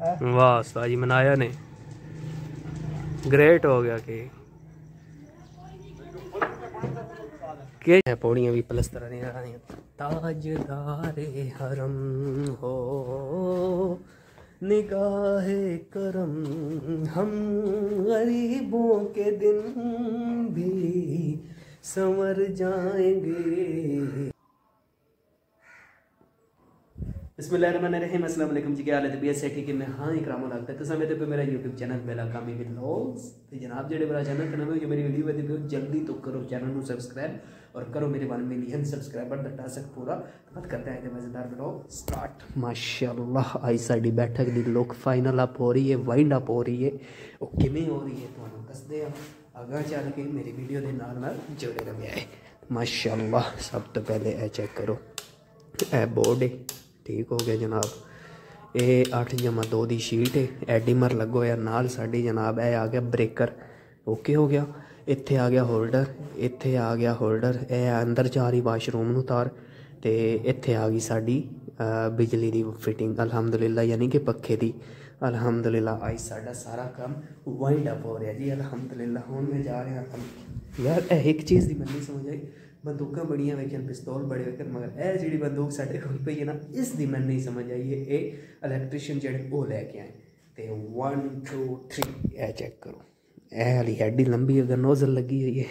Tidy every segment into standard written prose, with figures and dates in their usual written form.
वाह उस्ताद जी मनाया ने ग्रेट हो गया कि पौड़ियाँ भी प्लस्तर नहीं आ रही। ताजदारे हरम हो निगाहे करम हम गरीबों के दिन भी संवर जाएंगे। बिस्मिल्लाहिर्रहमानिर्रहीम, अस्सलाम वालेकुम जी, क्या हाल है? तबीयत से ठीक है? मैं हाँ इकराम लगता है तो समय पे मेरा यूट्यूब चैनल बेला कामी विद व्लॉग्स तो जनाब जेडे मेरा चैनल कना जो मेरी वीडियो वेखदे हो जल्दी तो करो चैनल को सब्सक्राइब और करो मेरे 1 मिलियन सब्सक्राइबर दा टास्क पूरा। बात करते हैं मज़ेदार व्लॉग स्टार्ट। माशाल्लाह आई साडी बैठक दी लुक फाइनल अप हो रही है, वाइंड अप हो रही है। वो किवें हो रही है तुहानू दसदे आ अगर चल के मेरी वीडियो के नाल जुड़े रहे है। माशाल्लाह सब तो पहले ए चेक करो ए बोर्ड है, ठीक हो गया जनाब। ये 8/2 की शीट है, एडीमर लगो या नाल साड़ी जनाब। ए आ गया ब्रेकर, ओके हो गया। इत्थे आ गया होल्डर, इत्थे आ गया होल्डर। ए अंदर जा रही वाशरूम नूं तार ते इत्थे आ गई साड़ी बिजली की फिटिंग अलहमदुलिल्लाह, यानी कि पखे की अलहमदुलिल्लाह। आई साडा सारा काम वाइंड अप हो रहा जी अलहमदुलिल्लाह। हुण मैं जा रहा यार एक चीज़ की मैं नहीं समझ आई, बंदूक बड़िया वेखन पिस्तौल बड़े वेखन, मगर यह जी बंदूक साढ़े कोल पई है ना इसकी मैं नहीं समझ आई है। ये इलैक्ट्रीशियन जेडे वो लैके आए तो 1 2 3 ए चेक करो। यह हाली हैडी लंबी अगर नोजल लगी हुई है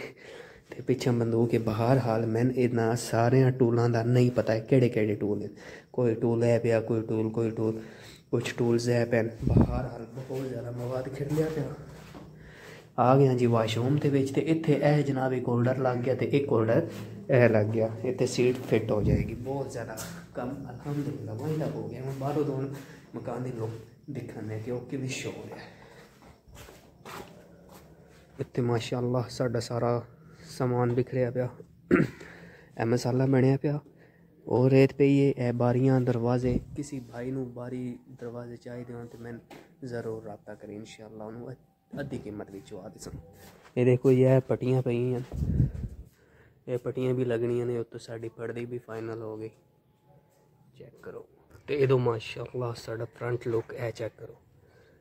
तो पिछे बंदूक है। बहार हाल मैन इन्ना सारे टूलों का नहीं पता है केड़े केड़े टूल हैं। कोई टूल है पिया, कोई टूल कुछ टूल्स है पैन। बहार हाल बहुत ज़्यादा मवाद खिड़ लिया पिया। आ गया जी वाशरूम के विच ते इत्थे ए जनाब एक होल्डर लग गया तो एक होल्डर ए लग गया। इतने सीट फिट हो जाएगी। बहुत ज़्यादा कम अलहमदुलिल्लाह वाइंड अप हो गया। हम बाहरों दोनों मकान की लोग दिखने कि वह किवें शो हो रहा है। इत्थे माशाअल्लाह साडा सारा समान बिखरिया पिया ए मसाला बनया पिया और रेत पई है। ए बारियां दरवाजे किसी भाई नूं बारी दरवाजे चाहिए होन तो मैं ज़रूर रब्ता करें इंशाअल्लाह उन्होंने अद्धी कीमत भी चुआ दे। ये देखो ये पट्टियाँ पई हैं, ये पट्टियाँ भी लगनियां ने। तो साड़ी पर्दी भी फाइनल हो गई, चेक करो। तो ये माशाअल्लाह साड़ा फ्रंट लुक ए चेक करो।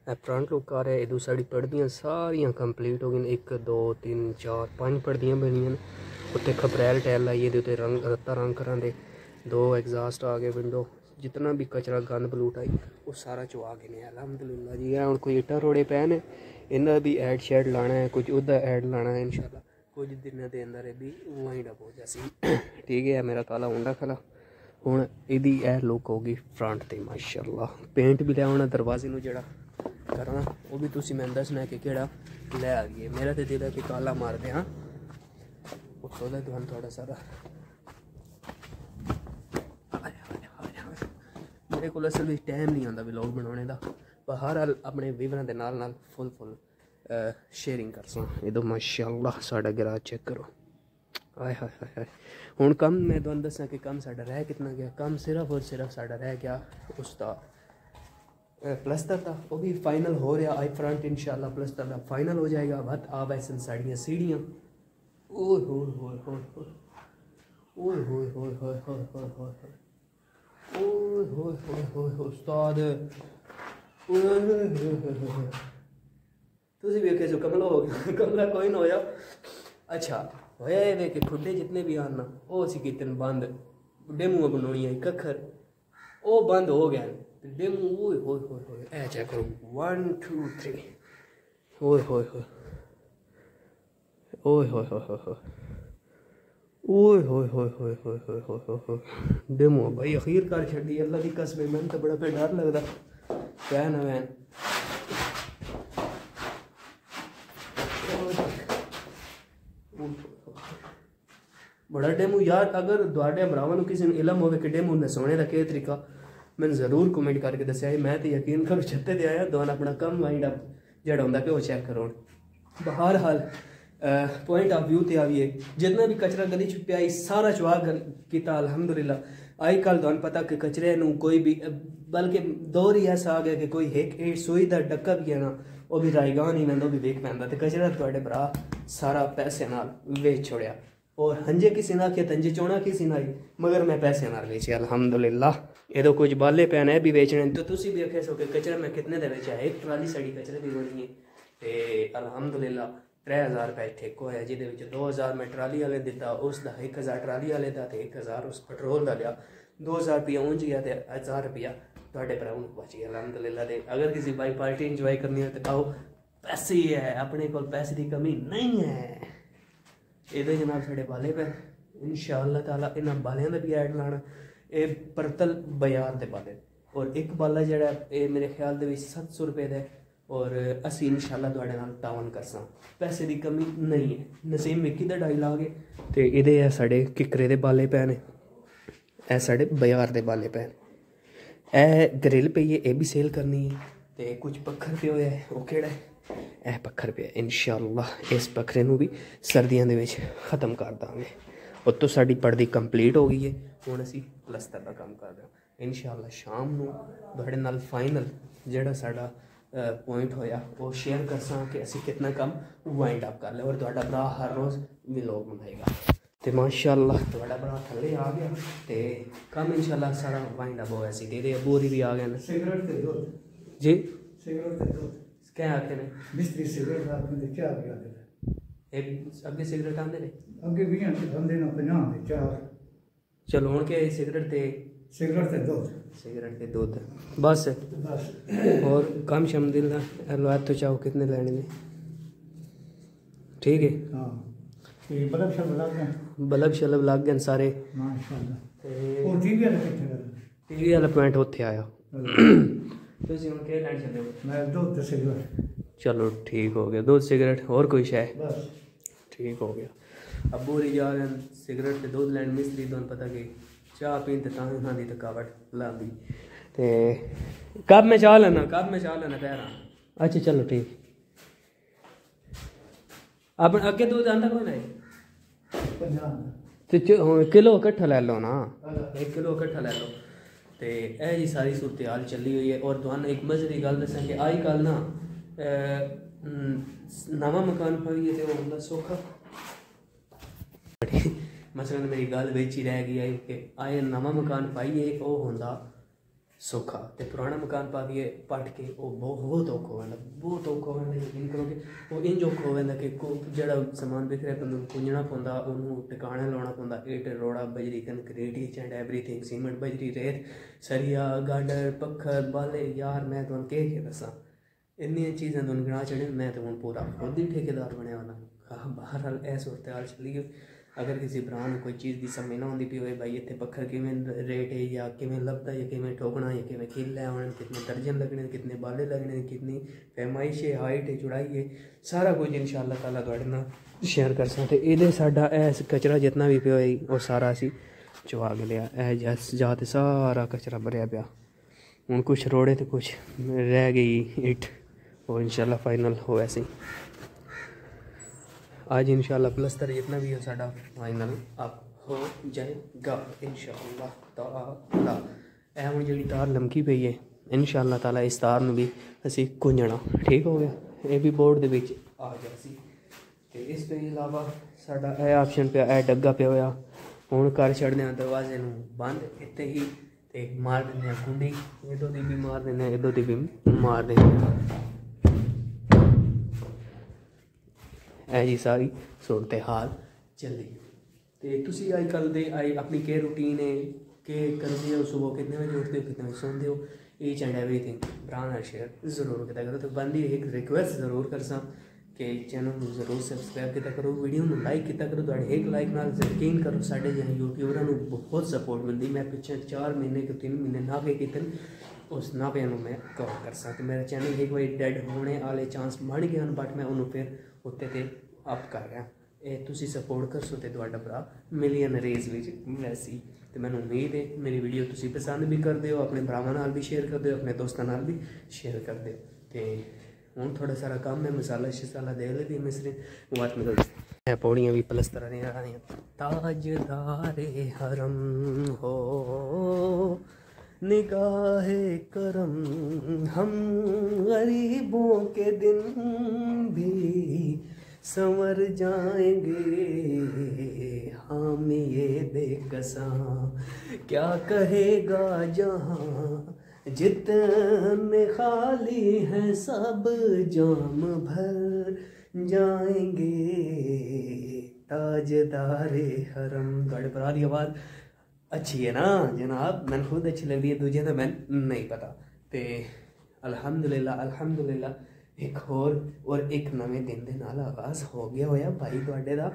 ए फ्रंट लुक आ रहा है। ये साड़ी पर्दियाँ सारियां कंप्लीट हो गई। 1 2 3 4 5 पर्दियाँ बनियां। उत्ते खपरैल टैल लाइए दे रंग रत्ता रंग करा दे। 2 एग्जास्ट आ गए। विंडो जितना भी कचरा गंद बलूट आई वो सारा चुआ गए ने अलहमदुलिल्लाह जी। हम कोई इट्टा रोड़े पै ने, इन्हें भी ऐड शैड लाना है, कुछ उधर ऐड लाना है इंशाल्लाह कुछ दिन के अंदर भी वाइंड अप हो जासी। ठीक है मेरा काला हुंडा खला हुण इहदी ए लुक होगी फ्रंट ते माशाअल्लाह। पेंट भी लिया दरवाजे नूं जेड़ा करना वो भी तुसीं मैं दसना कि केड़ा लै आइए। मेरा तो दिल है कि काला मार दे। हाँ उत्तों दा तुहानूं थोड़ा सारा मेरे को असल में टाइम नहीं आता व्लॉग बनाने का, पर हर हाल अपने व्यूअरां दे नाल फुल शेयरिंग कर सा। ये तो माशाअल्लाह साडा गैराज चेक करो। हाय हाय हाय हाय। हुण कम मैं तुहानूं दस्सां कि कम साडा रह कितना गया। कम सिर्फ और सिर्फ साडा रह गया उसका प्लस्तर था, वो भी फाइनल हो रहा। आई फ्रंट इंशाल्लाह प्लस्तर का फाइनल हो जाएगा। बट आ वैसे साड़ियाँ सीढ़ियाँ ओए होए होए होए होए होए होए होए होए होए होए ओए होए होए होए उस्ताद तुझे भी कैसे कमला हो गया। कमला कोई ना होया। अच्छा होया ये वे कि खुडे जितने भी आना वो असी कितने बंद डेमू बनानी है कखर वो बंद हो गया डेमू। ओए होए होए होए ए चेक करो 1 2 3 ओए होए होए ओए होए होए होए ओए होए होए होए होए होए होए होए डेमो भाई अखीर कर छड़ी अल्लाह की कसम। मैंने तो बड़ा पे डर लगता क्या ना वैन बड़ा डेमो यार। अगर तुहाडे भरावां किसी ने इलम होवे कि डेमो नसाने का क्या तरीका मैं ज़रूर कमेंट करके दस्या। मैं तो यकीन करो छत्ते ते आया दोन अपना कम वाइंड अप जेड़ा होंदा कि वो चेक करो। बहर हाल पॉइंट ऑफ व्यू ते आइए जितना भी कचरा गली च पिया सारा चुआ किया अलहमदुलिल्लाह। आई कल तुहानूं पता कि कचरे नूं कोई भी बल्कि दौर ही ऐसा आ गया कि कोई एक सोई का डक्का भी है ना वो भी रायगान ही ना भी वेख पैंदा। तो कचरा तुहाडे भरा सारा पैसे नाल वेच छोड़िया और हंजे किसी ना आखे तंजे चोना किसी ना आई मगर मैं पैसे नाल वेचे अलहमदुलिल्लाह। ये तो कुछ बाले पैन है भी बेचने तो तुसी भी आखे सो कि कचरा मैं कितने दे बेचा एक ट्राली साड़ी कचरे की बनी है ते अलहमदुलिल्लाह 3000 रुपये ठेको है जिहदे 2000 मैं ट्राली वाले दिता उसका 1000 ट्राली वाले का 1000 उस पेट्रोल का लिया 2000 रुपया ऊँच गया तो 1000 रुपया थोड़े भराओं को बची अलहमदुलिल्लाह दे। अगर किसी भाई पार्टी इंजॉय करनी हो तो आओ, पैसे ही है अपने को, पैसे की कमी नहीं है। ये जनाब साढ़े बाले पे इंशाअल्लाह ताला इन्होंने बालियां का भी ऐड लाना। ये परतल बाजार के बाले और एक बाला जड़ा ये मेरे ख्याल के 700 रुपये का और असी इंशाअल्लाह तुहाडे नाल तावन करसां, पैसे की कमी नहीं है। नसीम मिक्की का डायलॉग है तो ये साढ़े किकरे के बाले पै ने, ए साढ़े बाजार के बाले पै ने। ए ग्रिल पई है, ये भी सेल करनी है तो कुछ पत्थर पे होया है वो केड़ा है, यह पत्थर पे इंशाअल्लाह इस पत्थरे नूं भी सर्दियों के ख़त्म कर देंगे। और तो साड़ी पर्दी कंप्लीट हो गई है, हुण असीं प्लस्तर का काम कर रहे हैं। इंशाअल्लाह शाम नूं तुहाडे नाल फाइनल जिहड़ा साडा पॉइंट होया वो शेयर करसां कि असीं कितना काम वाइंड अप कर लिया और तुहाडा भरा हर रोज़ व्लॉग बनाएगा। तो माशाअल्लाह तुहाडा भरा थल्ले आ गया तो काम इंशाअल्लाह सारा वाइंड अप होया सी। तेरे अबू होरी भी आ गए ने जी, क्या आखे ने मिस्त्री सिगरेट आपने क्या आ गया एक अगे सिगरेट आंदे ने अगे भी बंदे ना 50 दे 4 चलो हुण के सिगरेट ते दूध बस और कम शमदिल्ला अलवाद तो चाहो कितने लेने में ठीक है। हाँ ये बल्ब शलब लग गए सारे माशाल्लाह। और टीवी वाला पॉइंट उत्थे आया तुसीं हुण के लैण चले हो? मैं दूध सिगरेट। चलो ठीक हो गया, दूध सिगरेट और कोई शय बस ठीक हो गया। अबू होरी जा रहे हैं सिगरेट ते दूध लैन, मिस्त्री तुहानूं पता कि चाह पीन ते तां इन्हां दी थकावट लांदी ते कब मैं चाह लेना कह रहा। अच्छा चलो ठीक। अपने अगे दूध आंदा कोई नहीं ते किलो इकट्ठा ले लो ना, 1 किलो इकट्ठा ले लो। तो यह जी सारी सूरत हाल चली हुई है। और तुहानूं एक मजे की गल दसां कि अजकल ना नवा मकान पाइए तो होंदा सौखा। मसलन मेरी गल विच ही रह गई है कि आए नवा मकान पाइए वो होंदा सौखा तो पुराना मकान पा दिए पट के वो बहुत औखा होंदा, बहुत औखा होंदा। यकीन करो कि वो इंज औखा होंदा कि जिहड़ा समान बिखरिया बंदे पुंजना पौंदा, उन्होंने टिकाने लाना पौंदा। ईट रोड़ा बजरी concrete each and everything, cement बजरी रेत सरिया गाडर पत्थर बाले। यार मैं तुहानूं के दसां इन्नियां चीज़ां तुहानूं गिना छड़ियां। मैं तो हुण पूरा खुद ही ठेकेदार बनया होना। बहरहाल यह सूरत हाल चली गई। अगर किसी भरा ने कोई चीज़ की समझ ना आती पी हो भाई इतने पत्थर किमें रेट है या किमें लभदा या किमें ठोकना या किमें खिल आने, कितने दर्जन लगने, कितने बाले लगने, कितनी पैमाइश है, हाइट है, चौड़ाई है, सारा कुछ इंशाअल्लाह ताला तुहाडे नाल शेयर कर सकते। ये साडा कचरा जितना भी पिया वो सारा असी चुआ के लिया। जस जाते सारा कचरा भरिया पिया। हुण कुछ रोड़े तो कुछ रह गई इट और इंशाअल्लाह फाइनल हो ऐसे आज इंशाअल्लाह प्लस्तर जितना भी हो साडा फाइनल अप हो जाएगा इंशाअल्लाह ताला। यह हुण जिहड़ी तार लमकी पई है इंशाअल्लाह ताला इस तार नूं भी असीं कुंजना ठीक हो गया। ये भी बोर्ड दे विच आ जासी ते इस तो इलावा साडा यह ऑप्शन पे यह डग्गा पे होया। हुण कर छड्डदे आं दरवाजे नूं बंद इत्थे ही ते मार दिंदे आं कुंडी, इधों दी भी मार दिंदे आं इधों दी भी मार दिंदे आं। है जी सारी सूरत हाल चली। तो तुसी अजकल दे अपनी केयर रूटीन है के करते हो, सुबह कितने बजे उठते हो, कितने बजे सोते हो, ईच एंड एवरीथिंग भरा शेयर जरूर किया करो। तो बंदी एक रिक्वेस्ट जरूर कर सा कि चैनल में जरूर सबसक्राइब किया करो, वीडियो में लाइक किया करो। तो एक लाइक नाल यकीन करो साढ़े जो यूट्यूबर बहुत सपोर्ट मिलती। मैं पिछले 4 महीने के 3 महीने नापे कितने उस नापे मैं कवर कर सकता। मेरा चैनल एक बार डेड होने वाले चांस बन गए हैं बट मैं उन्होंने फिर उत्ते ते अप कर रहा। ये तुसी सपोर्ट कर सो तो तुहाडा भरा मिलियन रेज विच वैसी। तो मैंने उम्मीद है मेरी वीडियो तुसी पसंद भी करते हो, अपने भरावां नाल भी शेयर करते हो, अपने दोस्तों नाल भी शेयर करते हो। तो हुण थोड़ा सारा काम है मसाला शसाला दे ली मिसरी बात में पौड़ियाँ भी प्लस्तर ताजदारे हरम हो निगाहे करम हम गरीबों के दिन भी संवर जाएंगे हम ये बेकसां, क्या कहेगा जहाँ जितने खाली हैं सब जाम भर जाएंगे, ताजदारे हरम। थोड़े भरा दी आवाज़ अच्छी है ना जनाब, मैंने खुद अच्छी लग रही है, दूजे तो मैं नहीं पता। तो अल्हम्दुलिल्लाह अल्हम्दुलिल्लाह एक और एक नवे दिन के नाल आगाज़ हो गया होया भाई तुहाडे दा।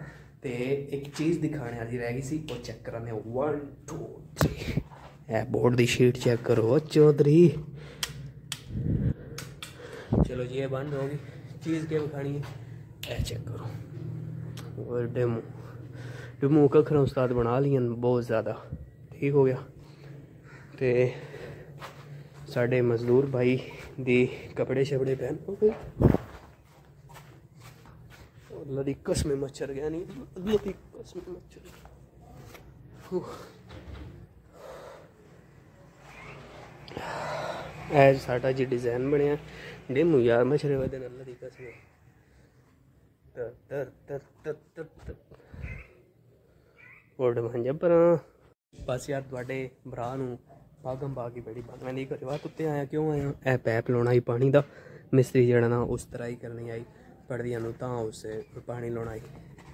ते एक चीज़ दिखाने वाली रह गई सी, वो चेक कराने 1 2 3 है बोर्ड की शीट चेक करो चौधरी। चलो जी ये बंद होगी, चीज़ क्या खानी है ए चेक करो। और डेमो कखरा उस्ताद बना लियन बहुत ज़्यादा, ठीक हो गया। तो साढ़े मजदूर भाई दी कपड़े शपड़े पहन हो गए। अल्लाह दी कसम मच्छर गया नहीं, अल्लाह दी कसम मच्छर। ऐ साडा जी डिज़ाइन बनया डेमू यार मच्छरे वदे अल्लाह दी कसम। तर तर तर तर तर तर ओड भांजा पर बस यार तुहाडे भरा नूं भागम भाग ही बड़ी भागना नहीं करे वाह कुत्ते आया क्यों आया। ए पैप लाना ही पानी दा, मिस्त्री जड़ा ना उस तरह ही करनी आई पढ़दियां नूं तां उससे पानी लाना आई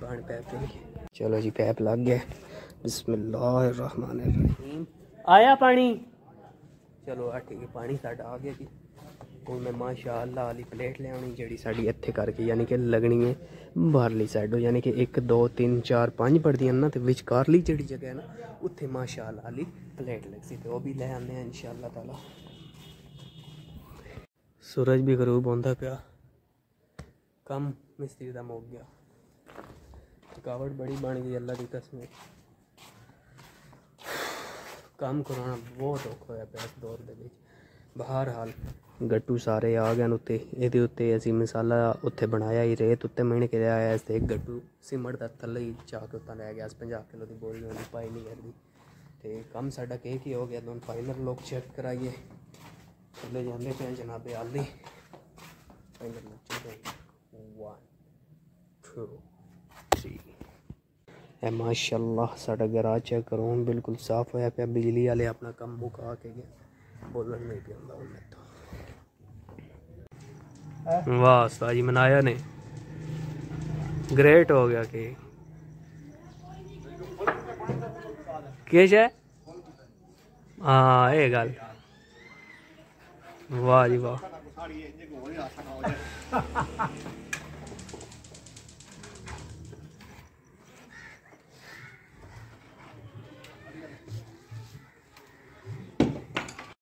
पानी पैप चली। चलो जी पैप लग गया, बिस्मिल्लाहिर्रहमानिर्रहीम आया पानी। चलो आ ठीक है पानी साडा आ गया जी। हूँ मैं माशाअल्लाह वाली प्लेट ले आनी जी साड़ी इत्थे करके यानी कि लगनी है बाहरली साइड, यानी कि 1 2 3 4 5 पड़दियां ना, तो विचकारली जी जगह है ना उत्थे माशाअल्लाह वाली प्लेट लग सी, तो वह भी ले आने इंशाअल्लाह ताला। सूरज भी गरूब होंदा पिया, कम मिस्त्री दा मुक गया, थकावट बड़ी बन गई अल्लाह दी कसम। काम कराना बहुत औखा होया पिया इस दौर दे विच। बहरहाल गट्टू सारे आ गए उत्ते, ये उत्ते असी मसाला उत्थे बनाया ही रेत उत्ते मैंने के आया इस एक गट्टू सिमट का थल्ले ही जाके उत्ता लै गया 50 किलो की बोरी होनी पाई नहीं करती। तो कम साडा केक ही हो गया, दोनों फाइनल लोग चेक कराइए चले जाते पे जनाबे आली फाइनल लोग चलते 1 2 3। है माशाअल्लाह साडा गराज चेक करो बिल्कुल साफ होया पे, बिजली वाले अपना काम मुका के गया, बोलन नहीं पिया उन्हें तो। वाह साजी मनाया ने ग्रेट हो गया कि केश है। हाँ ये गल वाह जी वाह।